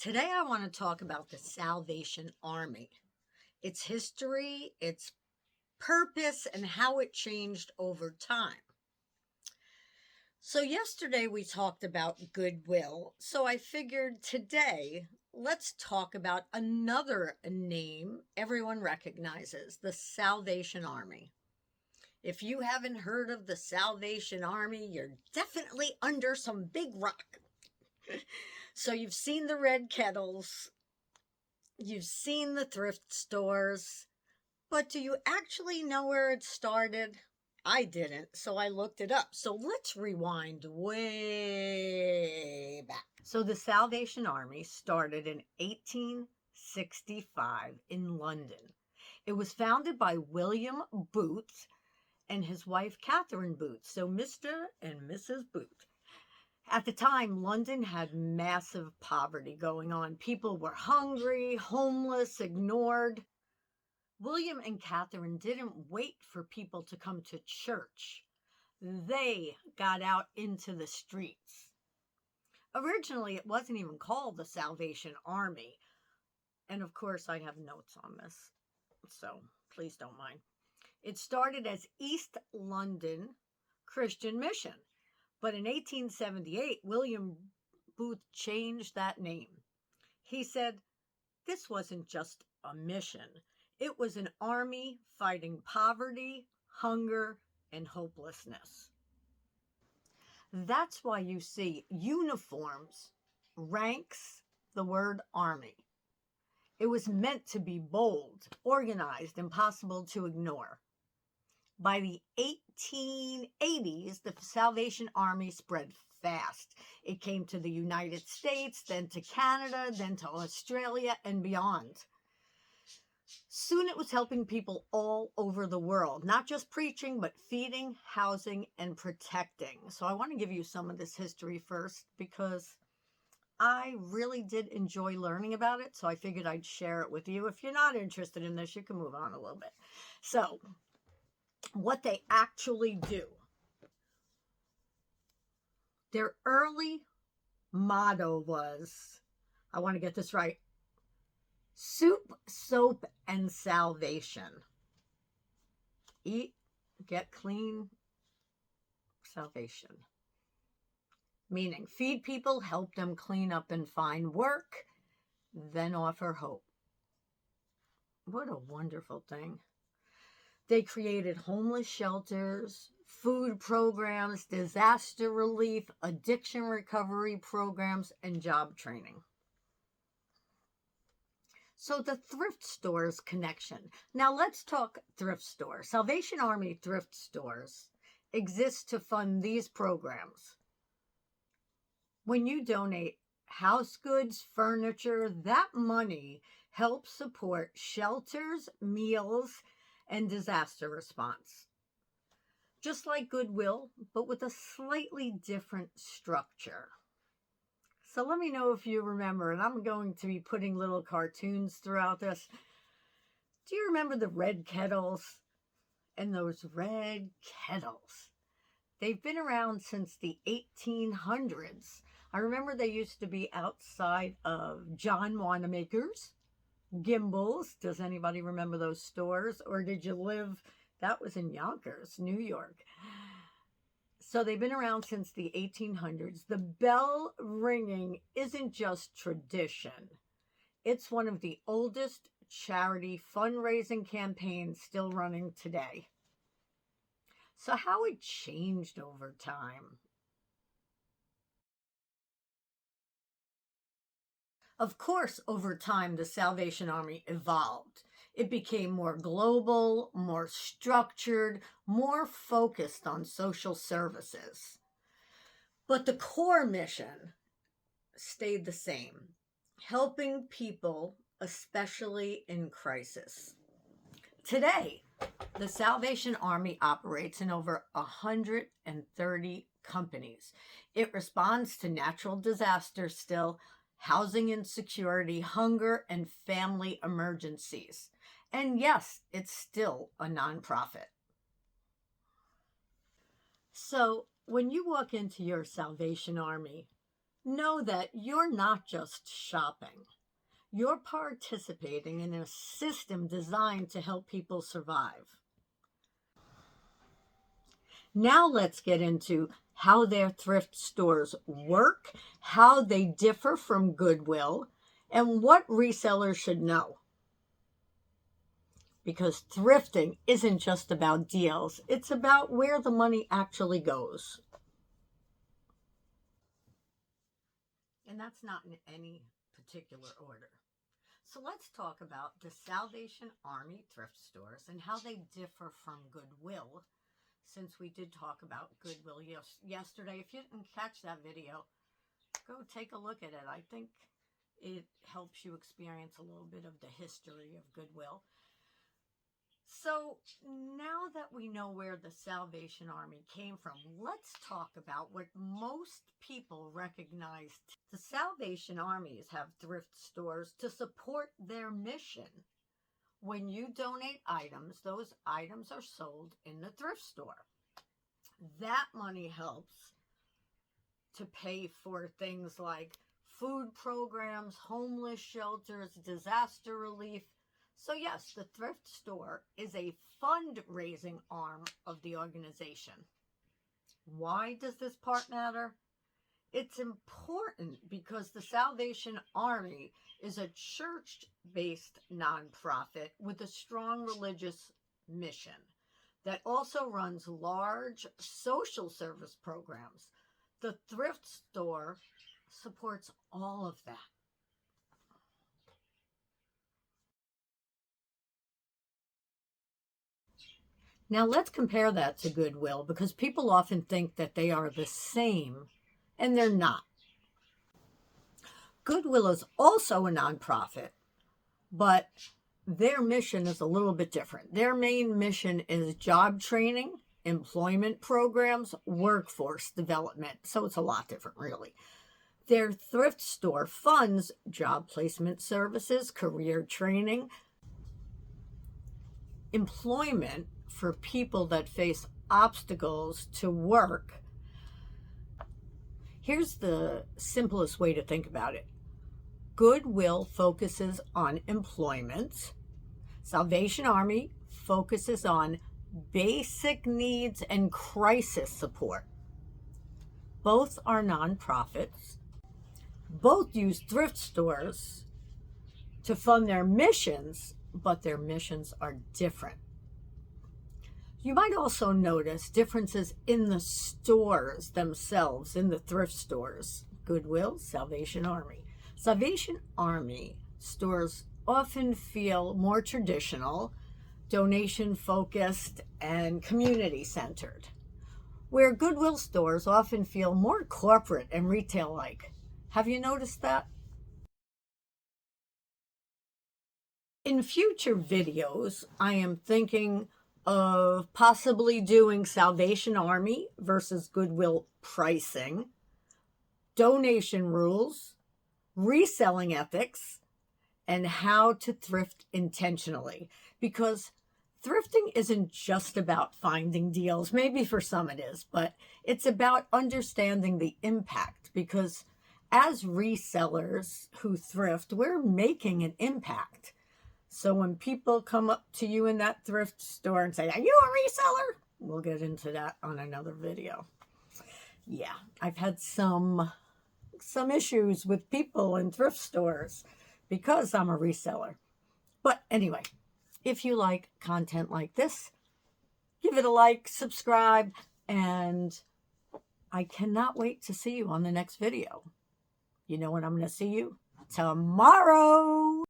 Today, I want to talk about the Salvation Army, its history, its purpose, and how it changed over time. So, yesterday we talked about Goodwill. So, I figured today, let's talk about another name everyone recognizes, the Salvation Army. If you haven't heard of the Salvation Army, you're definitely under some big rock. So, you've seen the red kettles. You've seen the thrift stores, but do you actually know where it started? I didn't, so I looked it up. So let's rewind way back. So the Salvation Army started in 1865 in London. It was founded by William Booth and his wife Catherine Booth, so Mr. and Mrs. Booth. At the time, London had massive poverty going on. People were hungry, homeless, ignored. William and Catherine didn't wait for people to come to church. They got out into the streets. Originally, it wasn't even called the Salvation Army. And of course, I have notes on this, so please don't mind. It started as East London Christian Mission. But in 1878, William Booth changed that name. He said this wasn't just a mission. It was an army fighting poverty, hunger, and hopelessness. That's why you see uniforms, ranks, the word army. It was meant to be bold, organized, impossible to ignore. By the 1880s, the Salvation Army spread fast. It came to the United States, then to Canada, then to Australia, and beyond. Soon it was helping people all over the world, not just preaching, but feeding, housing, and protecting. So I want to give you some of this history first because I really did enjoy learning about it, so I figured I'd share it with you. If you're not interested in this, you can move on a little bit. So, what they actually do. Their early motto was, I want to get this right, soup, soap, and salvation. Eat, get clean, salvation. Meaning, feed people, help them clean up and find work, then offer hope. What a wonderful thing. They created homeless shelters, food programs, disaster relief, addiction recovery programs, and job training. So the thrift stores connection. Now let's talk thrift stores. Salvation Army thrift stores exist to fund these programs. When you donate house goods, furniture, that money helps support shelters, meals, and disaster response. Just like Goodwill, but with a slightly different structure. So let me know if you remember, and I'm going to be putting little cartoons throughout this. Do you remember the red kettles? And those red kettles, they've been around since the 1800s. I remember they used to be outside of John Wanamaker's, Gimbel's. Does anybody remember those stores? Or did you live? That was in Yonkers, New York. So they've been around since the 1800s. The bell ringing isn't just tradition. It's one of the oldest charity fundraising campaigns still running today. So how it changed over time. Of course, over time, the Salvation Army evolved. It became more global, more structured, more focused on social services. But the core mission stayed the same, helping people, especially in crisis. Today, the Salvation Army operates in over 130 companies. It responds to natural disasters still, housing insecurity, hunger, and family emergencies. And yes, it's still a nonprofit. So when you walk into your Salvation Army, Know that you're not just shopping. You're participating in a system designed to help people survive. Now let's get into how their thrift stores work, how they differ from Goodwill, and what resellers should know. Because thrifting isn't just about deals, it's about where the money actually goes. And that's not in any particular order. So let's talk about the Salvation Army thrift stores and how they differ from Goodwill, since we did talk about Goodwill yesterday. If you didn't catch that video, go take a look at it. I think it helps you experience a little bit of the history of Goodwill. So now that we know where the Salvation Army came from, let's talk about what most people recognize. The Salvation Armies have thrift stores to support their mission. When you donate items, those items are sold in the thrift store. That money helps to pay for things like food programs, homeless shelters, disaster relief. So yes, the thrift store is a fundraising arm of the organization. Why does this part matter? It's important because the Salvation Army is a church-based nonprofit with a strong religious mission that also runs large social service programs. The thrift store supports all of that. Now let's compare that to Goodwill, because people often think that they are the same, and they're not. Goodwill is also a nonprofit, but their mission is a little bit different. Their main mission is job training, employment programs, workforce development. So it's a lot different, really. Their thrift store funds job placement services, career training, employment for people that face obstacles to work. Here's the simplest way to think about it. Goodwill focuses on employment. Salvation Army focuses on basic needs and crisis support. Both are nonprofits. Both use thrift stores to fund their missions, but their missions are different. You might also notice differences in the stores themselves, in the thrift stores. Goodwill, Salvation Army. Salvation Army stores often feel more traditional, donation-focused, and community-centered, where Goodwill stores often feel more corporate and retail-like. Have you noticed that? In future videos, I am thinking of possibly doing Salvation Army versus Goodwill pricing, donation rules, reselling ethics, and how to thrift intentionally. Because thrifting isn't just about finding deals. Maybe for some it is, but it's about understanding the impact. Because as resellers who thrift, we're making an impact. So when people come up to you in that thrift store and say, "Are you a reseller?" We'll get into that on another video. Yeah, I've had some issues with people in thrift stores because I'm a reseller. But anyway, if you like content like this, give it a like, subscribe, and I cannot wait to see you on the next video. You know when I'm going to see you? Tomorrow!